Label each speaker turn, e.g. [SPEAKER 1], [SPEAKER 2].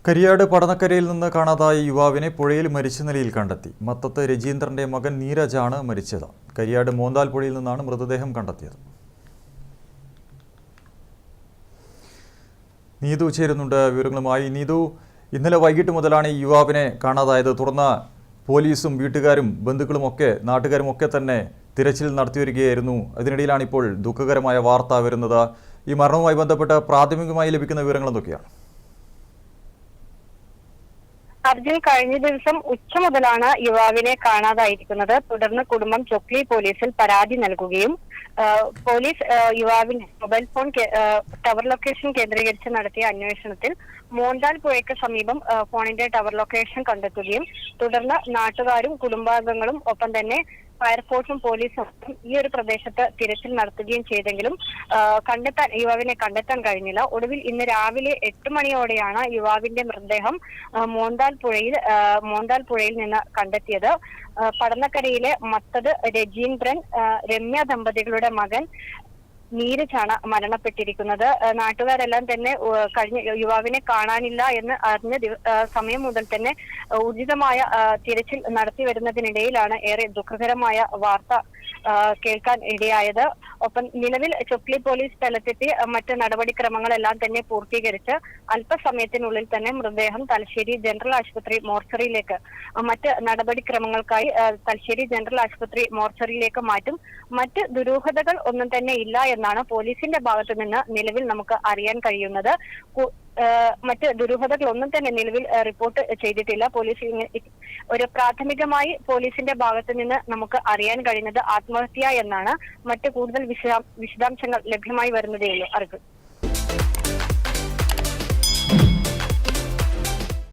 [SPEAKER 1] കരിയാട് പടന്നക്കരയിൽ നിന്ന് കാണാതായ യുവാവിനെ പുഴയിൽ മരിച്ച നിലയിൽ കണ്ടെത്തി. മത്തത്ത് രജീന്ദ്രന്റെ മകൻ നീരജാണ് മരിച്ചത്. കരിയാട് മോന്താൽ പുഴയിൽ നിന്നാണ് മൃതദേഹം കണ്ടെത്തിയത്. നീതു ചേരുന്നുണ്ട് വിവരങ്ങളുമായി. നീതു, ഇന്നലെ വൈകിട്ട് മുതലാണ് ഈ യുവാവിനെ കാണാതായത്. തുടർന്ന് പോലീസും വീട്ടുകാരും ബന്ധുക്കളുമൊക്കെ നാട്ടുകാരുമൊക്കെ തന്നെ തിരച്ചിൽ നടത്തിവരികയായിരുന്നു. അതിനിടയിലാണ് ഇപ്പോൾ ദുഃഖകരമായ വാർത്ത വരുന്നത്. ഈ മരണവുമായി ബന്ധപ്പെട്ട് പ്രാഥമികമായി ലഭിക്കുന്ന വിവരങ്ങൾ എന്തൊക്കെയാണ്?
[SPEAKER 2] അർജുൻ, കഴിഞ്ഞ ദിവസം ഉച്ച മുതലാണ് യുവാവിനെ കാണാതായിരിക്കുന്നത്. തുടർന്ന് കുടുംബം ചൊക്ലി പോലീസിൽ പരാതി നൽകുകയും പോലീസ് യുവാവിന്റെ മൊബൈൽ ഫോൺ ടവർ ലൊക്കേഷൻ കേന്ദ്രീകരിച്ച് നടത്തിയ അന്വേഷണത്തിൽ മോന്താൽ പുഴയ്ക്ക് സമീപം ഫോണിന്റെ ടവർ ലൊക്കേഷൻ കണ്ടെത്തുകയും തുടർന്ന് നാട്ടുകാരും കുടുംബാംഗങ്ങളും ഒപ്പം തന്നെ ഫയർഫോഴ്സും പോലീസും ഈ ഒരു പ്രദേശത്ത് തിരച്ചിൽ നടത്തുകയും ചെയ്തെങ്കിലും യുവാവിനെ കണ്ടെത്താൻ കഴിഞ്ഞില്ല. ഒടുവിൽ ഇന്ന് രാവിലെ 8 മണിയോടെയാണ് യുവാവിന്റെ മൃതദേഹം മോന്താൽ പുഴയിൽ നിന്ന് കണ്ടെത്തിയത്. പടന്നക്കരയിലെ മത്തത് രജീന്ദ്രൻ രമ്യ ദമ്പതികളുടെ മകൻ നീരജാണ് മരണപ്പെട്ടിരിക്കുന്നത്. നാട്ടുകാരെല്ലാം തന്നെ കഴിഞ്ഞ യുവാവിനെ കാണാനില്ല എന്ന് അറിഞ്ഞ സമയം മുതൽ തന്നെ ഉചിതമായ തിരച്ചിൽ നടത്തി വരുന്നതിനിടയിലാണ് ഏറെ ദുഃഖകരമായ വാർത്ത കേൾക്കാൻ ഇടയായത്. ഒപ്പം നിലവിൽ ചൊക്ലി പോലീസ് സ്ഥലത്തെത്തി മറ്റ് നടപടിക്രമങ്ങളെല്ലാം തന്നെ പൂർത്തീകരിച്ച് അല്പസമയത്തിനുള്ളിൽ തന്നെ മൃതദേഹം തലശ്ശേരി ജനറൽ ആശുപത്രി മോർച്ചറിയിലേക്ക് മറ്റ് നടപടിക്രമങ്ങൾക്കായി തലശ്ശേരി ജനറൽ ആശുപത്രി മോർച്ചറിയിലേക്ക് മാറ്റും. മറ്റ് ദുരൂഹതകൾ ഒന്നും തന്നെ ഇല്ല എന്നാണ് പോലീസിന്റെ ഭാഗത്തു നിന്ന് നിലവിൽ നമുക്ക് അറിയാൻ കഴിയുന്നത്. മറ്റ് ദുരൂഹതകളൊന്നും തന്നെ നിലവിൽ റിപ്പോർട്ട് ചെയ്തിട്ടില്ല. പോലീസ് ഒരു പ്രാഥമികമായി പോലീസിന്റെ ഭാഗത്തു നിന്ന് നമുക്ക് അറിയാൻ കഴിയുന്നത് ആത്മഹത്യ എന്നാണ്. മറ്റ് കൂടുതൽ വിശദാംശങ്ങൾ ലഭ്യമായി വരുന്നതേയുള്ളൂ.